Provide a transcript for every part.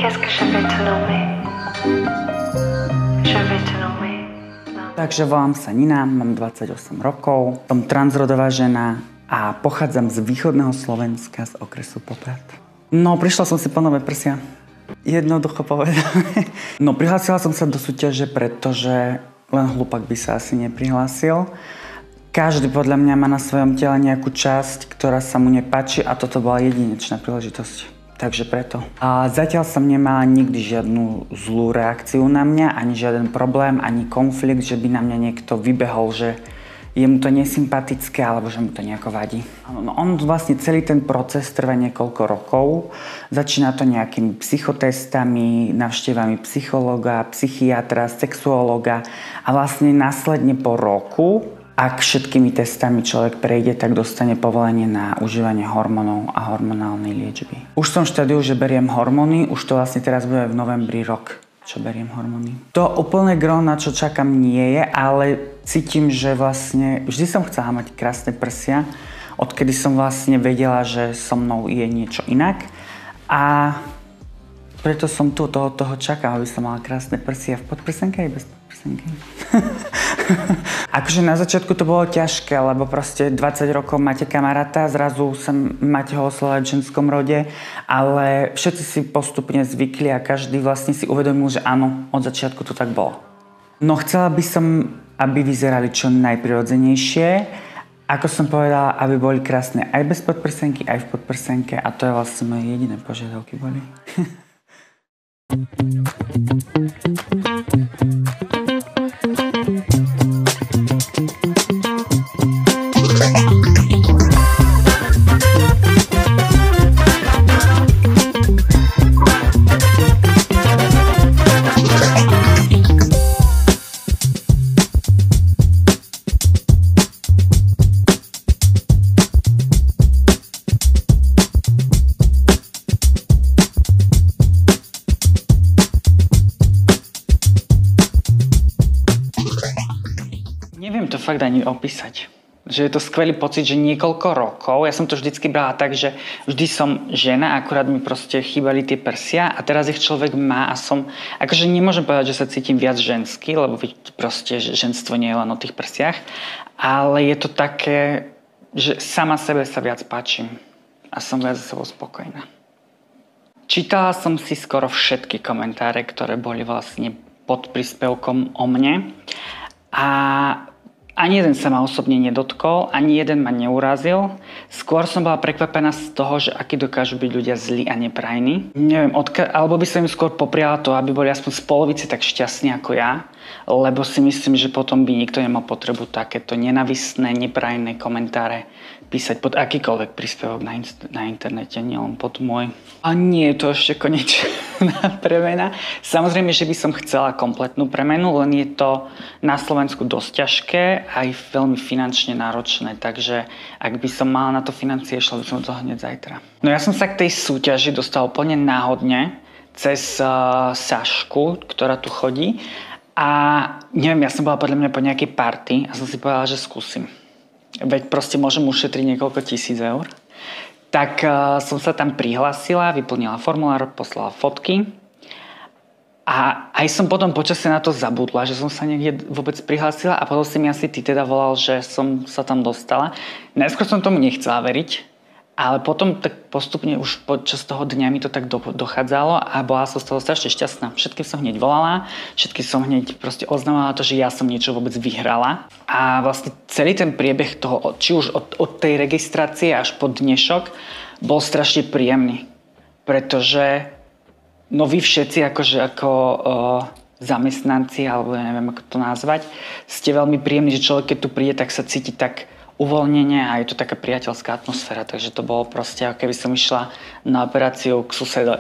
Qu'est-ce que je vais te nommer? Je vais te nommer. Takže volám sa Nina, mám 28 rokov, som transrodová žena a pochádzam z východného Slovenska, z okresu Poprad. No, prišla som si po nové prsia. Jednoducho povedané. No, prihlásila som sa do súťaže, pretože len hlupak by sa asi neprihlásil. Každý podľa mňa má na svojom tele nejakú časť, ktorá sa mu nepáči a toto bola jedinečná príležitosť. Takže preto. A zatiaľ som nemala nikdy žiadnu zlú reakciu na mňa, ani žiaden problém, ani konflikt, že by na mňa niekto vybehol, že je mu to nesympatické alebo že mu to nejako vadí. No, on vlastne celý ten proces trvá niekoľko rokov. Začína to nejakými psychotestami, návštevami psychológa, psychiatra, sexuológa a vlastne následne po roku, ak všetkými testami človek prejde, tak dostane povolenie na užívanie hormónov a hormonálnej liečby. Už som v štádiu, že beriem hormóny, už to vlastne teraz bude v novembri rok, čo beriem hormóny. To úplne gro, na čo čakám, nie je, ale cítim, že vlastne vždy som chcela mať krásne prsia, odkedy som vlastne vedela, že so mnou je niečo inak. A preto som tu toho čakám, aby som mala krásne prsia v podprsenke aj bez podprsenky. Akože na začiatku to bolo ťažké, lebo proste 20 rokov máte kamaráta, zrazu máte ho oslovať v ženskom rode, ale všetci si postupne zvykli a každý vlastne si uvedomil, že áno, od začiatku to tak bolo. No chcela by som, aby vyzerali čo najprirodzenejšie, ako som povedala, aby boli krásne aj bez podprsenky, aj v podprsenke a to je vlastne moje jediné požiadavky boli. Neviem to fakt ani opísať. Že je to skvelý pocit, že niekoľko rokov, ja som to vždycky brala tak, že vždy som žena, akurát mi proste chýbali tie prsia a teraz ich človek má a som, akože nemôžem povedať, že sa cítim viac ženský, lebo proste ženstvo nie je len o tých prsiach, ale je to také, že sama sebe sa viac páčim a som viac za sebou spokojná. Čítala som si skoro všetky komentáre, ktoré boli vlastne pod príspevkom o mne a ani jeden sa ma osobne nedotkol, ani jeden ma neurazil. Skôr som bola prekvapená z toho, že akí dokážu byť ľudia zlí a neprajní. Neviem, alebo by som im skôr popriala to, aby boli aspoň z polovice tak šťastní ako ja, lebo si myslím, že potom by nikto nemal potrebu takéto nenavistné, neprajné komentáre písať pod akýkoľvek príspevok na internete, nielen pod môj. A nie je to ešte konečná premena. Samozrejme, že by som chcela kompletnú premenu, len je to na Slovensku dosť ťažké, aj veľmi finančne náročné, takže ak by som mala na to financie, šla by som to hneď zajtra. No ja som sa k tej súťaži dostala úplne náhodne cez Sašku, ktorá tu chodí a neviem, ja som bola podľa mňa po nejakej party a som si povedala, že skúsim. Veď proste môžem ušetriť niekoľko tisíc eur. Tak som sa tam prihlásila, vyplnila formulár, poslala fotky a aj som potom počasie na to zabudla, že som sa niekde vôbec prihlásila a potom si mi asi ty teda volal, že som sa tam dostala. Najskôr som tomu nechcela veriť, ale potom tak postupne už počas toho dňa mi to tak dochádzalo a bola som z toho strašne šťastná. Všetkým som hneď volala, všetkým som hneď proste oznamovala to, že ja som niečo vôbec vyhrala. A vlastne celý ten priebeh toho, či už od tej registrácie až po dnešok, bol strašne príjemný. Pretože no vy všetci ako zamestnanci, alebo ja neviem ako to nazvať, ste veľmi príjemní, že človek keď tu príde, tak sa cíti tak uvoľnenie a je to taká priateľská atmosféra, takže to bolo proste, ako keby som išla na operáciu k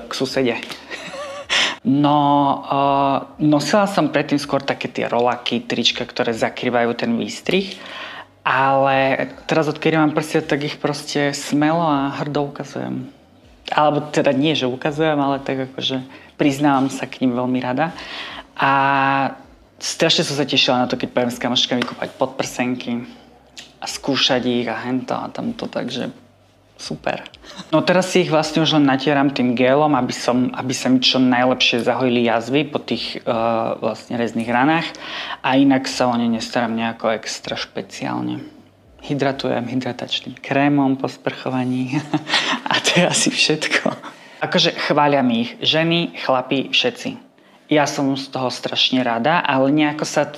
susede. No, nosila som predtým skôr také tie rolaky, trička, ktoré zakrývajú ten výstrih, ale teraz odkedy mám prsia, tak ich proste smelo a hrdo ukazujem. Alebo teda nie, že ukazujem, ale tak akože priznávam sa k ním veľmi rada. A strašne som sa tešila na to, keď poviem s kamoškami kúpať podprsenky a skúšať ich a hento a tamto, takže Super. No teraz si ich vlastne už len natieram tým gélom, aby sa mi čo najlepšie zahojili jazvy po tých vlastne rezných ranách a inak sa o ne nestarám nejako extra špeciálne. Hydratujem hydratačným krémom po sprchovaní a to je asi všetko. Akože chvália mi ich ženy, chlapi, všetci. Ja som z toho strašne rada, ale nejako sa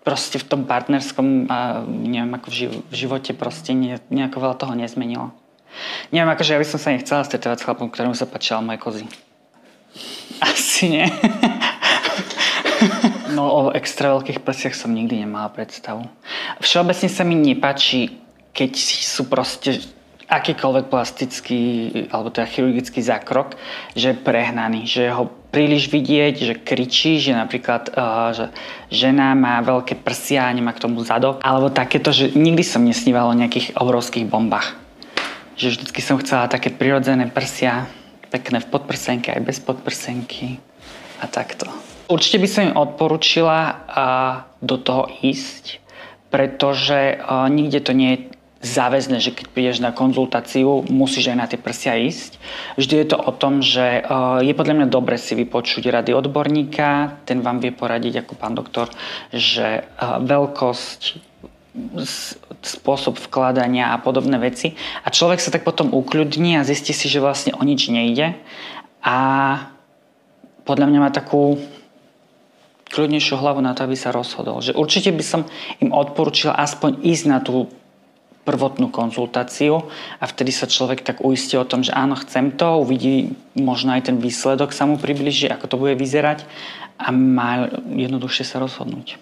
proste v tom partnerskom, neviem, ako v živote proste nejako veľa toho nezmenilo. Neviem, akože ja by som sa nechcela stretávať s chlapom, ktorému sa páčila moje kozy. Asi nie. No o extra veľkých prsiach som nikdy nemala predstavu. Všeobecne sa mi nepáči, keď sú proste akýkoľvek plastický alebo teda chirurgický zákrok, že je prehnaný, že ho príliš vidieť, že kričí, že napríklad že žena má veľké prsia a nemá k tomu zadok. Alebo takéto, že nikdy som nesnívala o nejakých obrovských bombách. Že vždycky som chcela také prirodzené prsia, pekné v podprsenke aj bez podprsenky a takto. Určite by som im odporúčila do toho ísť, pretože nikde to nie je záväzné, že keď prídeš na konzultáciu, musíš aj na tie prsia ísť. Vždy je to o tom, že je podľa mňa dobre si vypočuť rady odborníka, ten vám vie poradiť ako pán doktor, že veľkosť, spôsob vkladania a podobné veci. A človek sa tak potom ukľudní a zistí si, že vlastne o nič nejde. A podľa mňa má takú kľudnejšiu hlavu na to, aby sa rozhodol. Že určite by som im odporúčila aspoň ísť na tú prvotnú konzultáciu a vtedy sa človek tak uistí o tom, že áno, chcem to, uvidí možno aj ten výsledok, sa mu približí, ako to bude vyzerať a má jednoduchšie sa rozhodnúť.